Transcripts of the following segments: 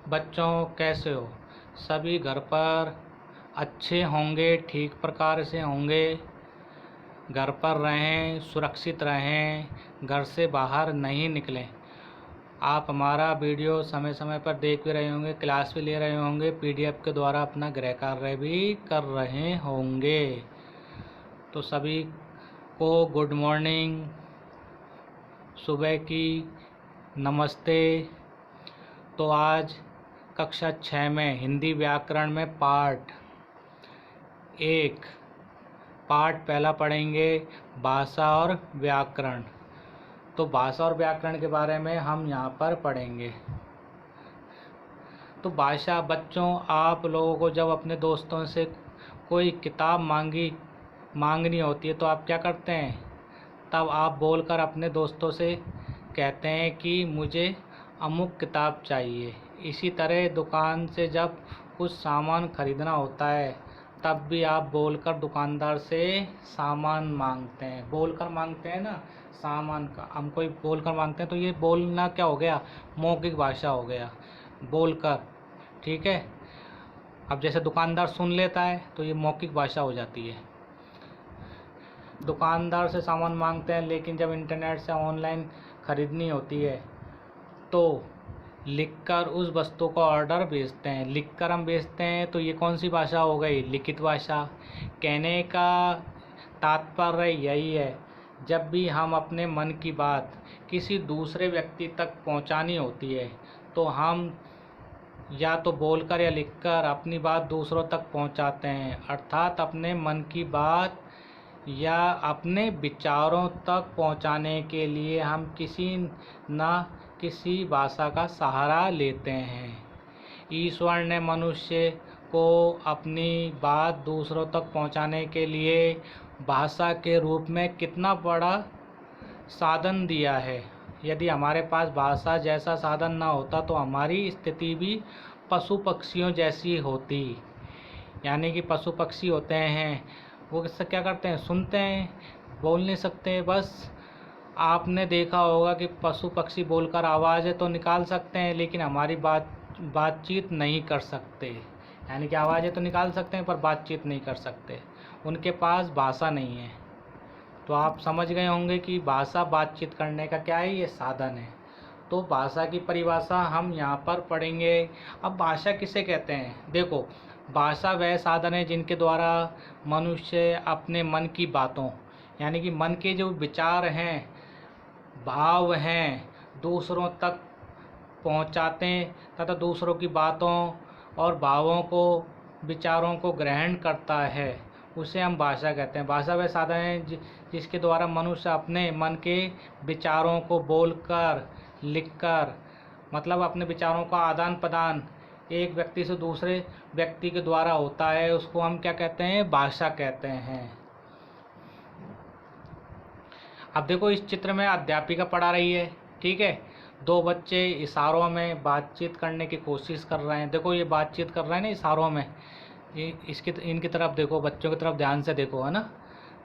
बच्चों कैसे हो? सभी घर पर अच्छे होंगे, ठीक प्रकार से होंगे। घर पर रहें, सुरक्षित रहें, घर से बाहर नहीं निकलें। आप हमारा वीडियो समय समय पर देख भी रहे होंगे, क्लास भी ले रहे होंगे, पीडीएफ के द्वारा अपना गृह कार्य भी कर रहे होंगे। तो सभी को गुड मॉर्निंग, सुबह की नमस्ते। तो आज कक्षा 6 में हिंदी व्याकरण में पाठ 1 पाठ पहला पढ़ेंगे, भाषा और व्याकरण। तो भाषा और व्याकरण के बारे में हम यहाँ पर पढ़ेंगे। तो भाषा, बच्चों, आप लोगों को जब अपने दोस्तों से कोई किताब मांगनी होती है तो आप क्या करते हैं? तब आप बोलकर अपने दोस्तों से कहते हैं कि मुझे अमुक किताब चाहिए। इसी तरह दुकान से जब कुछ सामान खरीदना होता है तब भी आप बोलकर दुकानदार से सामान मांगते हैं। बोलकर मांगते हैं ना, सामान का हम कोई बोलकर मांगते हैं तो ये बोलना क्या हो गया? मौखिक भाषा हो गया, बोलकर। ठीक है। अब जैसे दुकानदार सुन लेता है तो ये मौखिक भाषा हो जाती है। दुकानदार से सामान मांगते हैं, लेकिन जब इंटरनेट से ऑनलाइन ख़रीदनी होती है तो लिखकर उस वस्तु का ऑर्डर भेजते हैं। लिखकर हम भेजते हैं तो ये कौन सी भाषा हो गई? लिखित भाषा। कहने का तात्पर्य यही है, जब भी हम अपने मन की बात किसी दूसरे व्यक्ति तक पहुंचानी होती है तो हम या तो बोलकर या लिखकर अपनी बात दूसरों तक पहुंचाते हैं। अर्थात अपने मन की बात या अपने विचारों तक पहुंचाने के लिए हम किसी न किसी भाषा का सहारा लेते हैं। ईश्वर ने मनुष्य को अपनी बात दूसरों तक पहुंचाने के लिए भाषा के रूप में कितना बड़ा साधन दिया है। यदि हमारे पास भाषा जैसा साधन ना होता तो हमारी स्थिति भी पशु पक्षियों जैसी होती। यानी कि पशु पक्षी होते हैं, वो किससे क्या करते हैं? सुनते हैं, बोल नहीं सकते। बस आपने देखा होगा कि पशु पक्षी बोलकर आवाज़ें तो निकाल सकते हैं, लेकिन हमारी बातचीत नहीं कर सकते। यानी कि आवाज़ें तो निकाल सकते हैं पर बातचीत नहीं कर सकते, उनके पास भाषा नहीं है। तो आप समझ गए होंगे कि भाषा बातचीत करने का क्या है? ये साधन है। तो भाषा की परिभाषा हम यहाँ पर पढ़ेंगे। अब भाषा किसे कहते हैं? देखो, भाषा वह साधन है जिनके द्वारा मनुष्य अपने मन की बातों, यानी कि मन के जो विचार हैं, भाव हैं, दूसरों तक पहुंचाते हैं तथा दूसरों की बातों और भावों को, विचारों को ग्रहण करता है, उसे हम भाषा कहते हैं। भाषा वह साधन है जिसके द्वारा मनुष्य अपने मन के विचारों को बोलकर, लिखकर, मतलब अपने विचारों का आदान प्रदान एक व्यक्ति से दूसरे व्यक्ति के द्वारा होता है, उसको हम क्या कहते हैं? भाषा कहते हैं। अब देखो, इस चित्र में अध्यापिका पढ़ा रही है, ठीक है। 2 बच्चे इशारों में बातचीत करने की कोशिश कर रहे हैं। देखो, ये बातचीत कर रहे हैं ना इशारों में। इनकी तरफ देखो, बच्चों की तरफ ध्यान से देखो, है ना।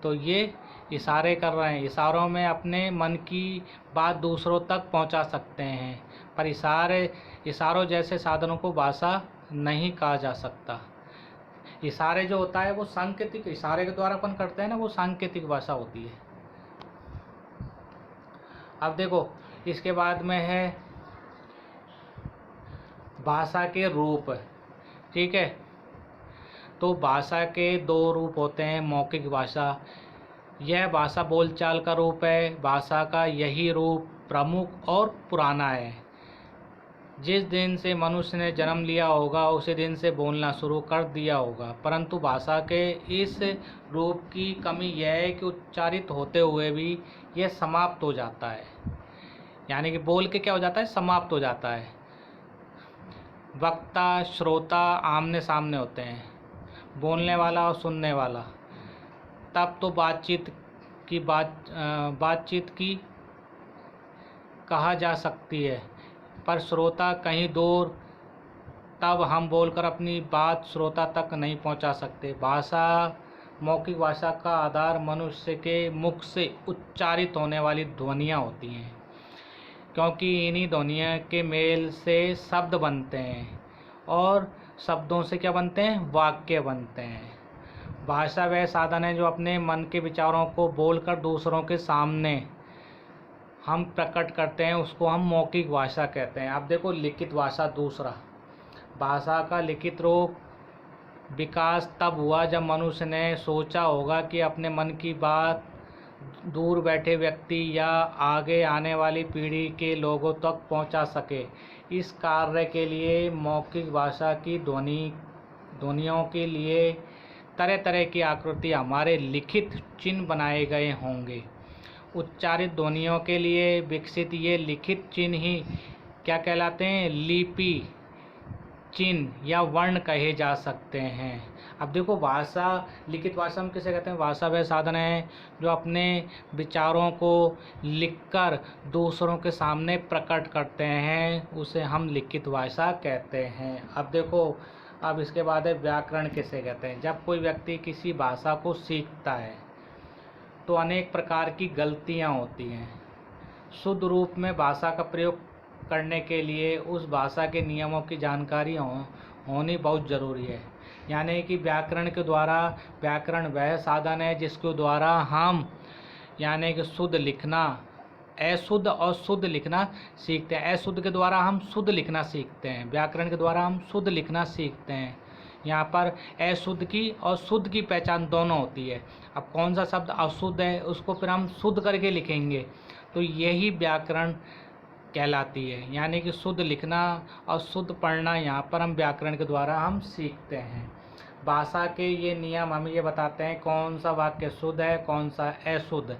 तो ये इशारे कर रहे हैं, इशारों में अपने मन की बात दूसरों तक पहुंचा सकते हैं। पर इशारों जैसे साधनों को भाषा नहीं कहा जा सकता। इशारे जो होता है वो सांकेतिक, इशारे के द्वारा अपन करते हैं ना, वो सांकेतिक भाषा होती है। अब देखो, इसके बाद में है भाषा के रूप, ठीक है। तो भाषा के 2 रूप होते हैं। मौखिक भाषा, यह भाषा बोलचाल का रूप है। भाषा का यही रूप प्रमुख और पुराना है। जिस दिन से मनुष्य ने जन्म लिया होगा उसी दिन से बोलना शुरू कर दिया होगा, परंतु भाषा के इस रूप की कमी यह है कि उच्चारित होते हुए भी यह समाप्त हो जाता है। यानी कि बोल के क्या हो जाता है? समाप्त हो जाता है। वक्ता श्रोता आमने सामने होते हैं, बोलने वाला और सुनने वाला। तब तो बातचीत की कहा जा सकती है, पर श्रोता कहीं दूर, तब हम बोलकर अपनी बात श्रोता तक नहीं पहुंचा सकते। भाषा, मौखिक भाषा का आधार मनुष्य के मुख से उच्चारित होने वाली ध्वनियाँ होती हैं। क्योंकि इन्हीं ध्वनियों के मेल से शब्द बनते हैं और शब्दों से क्या बनते हैं, वाक्य बनते हैं। भाषा वह साधन है जो अपने मन के विचारों को बोलकर दूसरों के सामने हम प्रकट करते हैं, उसको हम मौखिक भाषा कहते हैं। अब देखो लिखित भाषा दूसरा, भाषा का लिखित रूप विकास तब हुआ जब मनुष्य ने सोचा होगा कि अपने मन की बात दूर बैठे व्यक्ति या आगे आने वाली पीढ़ी के लोगों तक पहुंचा सके। इस कार्य के लिए मौखिक भाषा की ध्वनियों के लिए तरह तरह की आकृति हमारे लिखित चिन्ह बनाए गए होंगे। उच्चारित ध्वनियों के लिए विकसित ये लिखित चिन्ह ही क्या कहलाते हैं, लिपि चिन्ह या वर्ण कहे जा सकते हैं। अब देखो भाषा, लिखित भाषा हम किसे कहते हैं, भाषा वह साधन है जो अपने विचारों को लिखकर दूसरों के सामने प्रकट करते हैं, उसे हम लिखित भाषा कहते हैं। अब देखो, अब इसके बाद है व्याकरण किसे कहते हैं। जब कोई व्यक्ति किसी भाषा को सीखता है तो अनेक प्रकार की गलतियाँ होती हैं। शुद्ध रूप में भाषा का प्रयोग करने के लिए उस भाषा के नियमों की जानकारी होनी बहुत ज़रूरी है। यानी कि व्याकरण के द्वारा, व्याकरण वह साधन है जिसके द्वारा हम यानी कि शुद्ध लिखना, अशुद्ध और शुद्ध लिखना सीखते हैं। अशुद्ध के द्वारा हम शुद्ध लिखना सीखते हैं, व्याकरण के द्वारा हम शुद्ध लिखना सीखते हैं। यहाँ पर अशुद्ध की और शुद्ध की पहचान दोनों होती है। अब कौन सा शब्द अशुद्ध है उसको फिर हम शुद्ध करके लिखेंगे, तो यही व्याकरण कहलाती है। यानी कि शुद्ध लिखना और शुद्ध पढ़ना यहाँ पर हम व्याकरण के द्वारा हम सीखते हैं। भाषा के ये नियम हमें ये बताते हैं कौन सा वाक्य शुद्ध है, कौन सा अशुद्ध,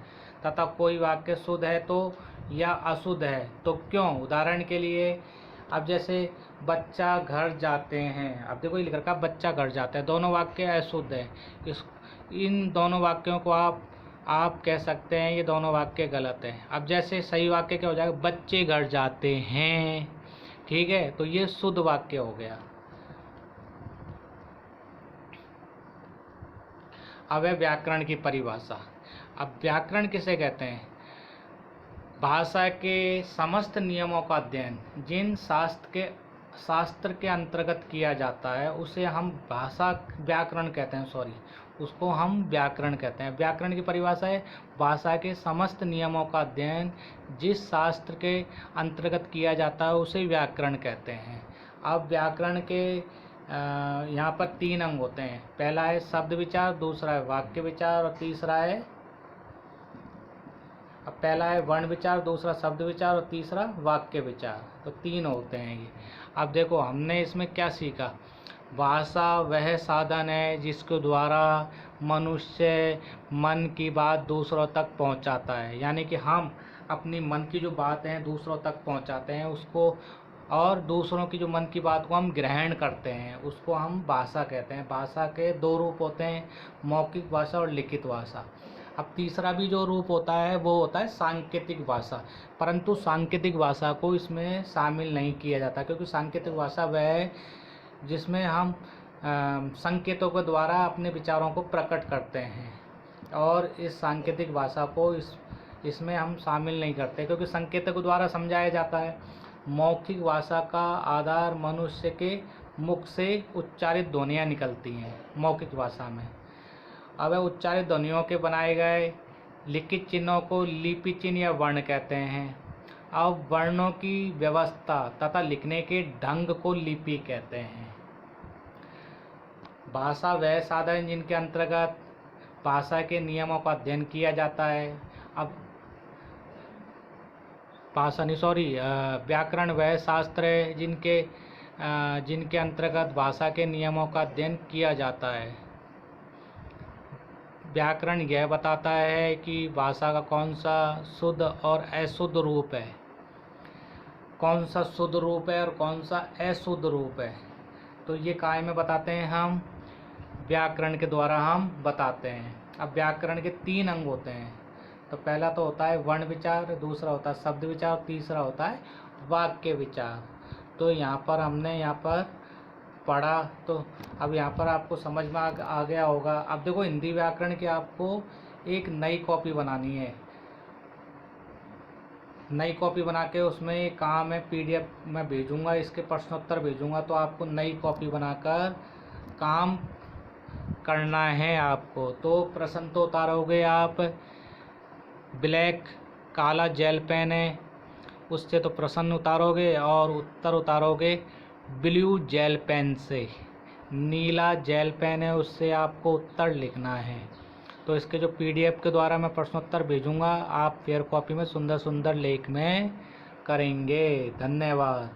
तथा कोई वाक्य शुद्ध है तो या अशुद्ध है तो क्यों। उदाहरण के लिए, अब जैसे बच्चा घर जाते हैं, अब देखो ये लिख रखा बच्चा घर जाता है, दोनों वाक्य अशुद्ध है। इन दोनों वाक्यों को आप कह सकते हैं ये दोनों वाक्य गलत है। अब जैसे सही वाक्य क्या हो जाएगा, बच्चे घर जाते हैं, ठीक है, तो ये शुद्ध वाक्य हो गया। अब है व्याकरण की परिभाषा। अब व्याकरण किसे कहते हैं, भाषा के समस्त नियमों का अध्ययन जिन शास्त्र के अंतर्गत किया जाता है उसे हम व्याकरण कहते हैं, उसको हम व्याकरण कहते हैं। व्याकरण की परिभाषा है भाषा के समस्त नियमों का अध्ययन जिस शास्त्र के अंतर्गत किया जाता है उसे व्याकरण कहते हैं। अब व्याकरण के यहाँ पर 3 अंग होते हैं। पहला है शब्द विचार, दूसरा है वाक्य विचार और तीसरा है, अब पहला है वर्ण विचार, दूसरा शब्द विचार और तीसरा वाक्य विचार, तो 3 होते हैं ये। अब देखो हमने इसमें क्या सीखा, भाषा वह साधन है जिसके द्वारा मनुष्य मन की बात दूसरों तक पहुंचाता है। यानी कि हम अपनी मन की जो बात है दूसरों तक पहुंचाते हैं उसको, और दूसरों की जो मन की बात को हम ग्रहण करते हैं उसको हम भाषा कहते हैं। भाषा के 2 रूप होते हैं, मौखिक भाषा और लिखित भाषा। अब तीसरा भी जो रूप होता है वो होता है सांकेतिक भाषा, परंतु सांकेतिक भाषा को इसमें शामिल नहीं किया जाता, क्योंकि सांकेतिक भाषा वह है जिसमें हम संकेतों के द्वारा अपने विचारों को प्रकट करते हैं, और इस सांकेतिक भाषा को इसमें हम शामिल नहीं करते, क्योंकि संकेतों के द्वारा समझाया जाता है। मौखिक भाषा का आधार मनुष्य के मुख से उच्चारित ध्वनियाँ निकलती हैं मौखिक भाषा में। अब उच्चारित ध्वनियों के बनाए गए लिखित चिन्हों को लिपि चिन्ह या वर्ण कहते हैं। अब वर्णों की व्यवस्था तथा लिखने के ढंग को लिपि कहते हैं। भाषा वह साधन जिनके अंतर्गत भाषा के नियमों का अध्ययन किया जाता है। अब व्याकरण वह शास्त्र है जिनके अंतर्गत भाषा के नियमों का अध्ययन किया जाता है। व्याकरण यह बताता है कि भाषा का कौन सा शुद्ध और अशुद्ध रूप है, कौन सा शुद्ध रूप है और कौन सा अशुद्ध रूप है। तो ये काय में बताते हैं, हम व्याकरण के द्वारा हम बताते हैं। अब व्याकरण के 3 अंग होते हैं। तो पहला तो होता है वर्ण विचार, दूसरा होता है शब्द विचार, तीसरा होता है वाक्य विचार। तो यहाँ पर हमने यहाँ पर पढ़ा, तो अब यहाँ पर आपको समझ में आ गया होगा। अब देखो हिंदी व्याकरण की आपको एक नई कॉपी बनानी है, नई कॉपी बना के उसमें ये काम है, PDF में भेजूँगा, इसके प्रश्न उत्तर भेजूँगा, तो आपको नई कॉपी बनाकर काम करना है आपको। तो प्रश्न तो उतारोगे आप, ब्लैक काला जेल पेन है उससे तो प्रश्न उतारोगे, और उत्तर उतारोगे ब्लू जेल पेन से। नीला जेल पेन है उससे आपको उत्तर लिखना है। तो इसके जो PDF के द्वारा मैं प्रश्नोत्तर भेजूँगा, आप फेयर कॉपी में सुंदर सुंदर लेख में करेंगे। धन्यवाद।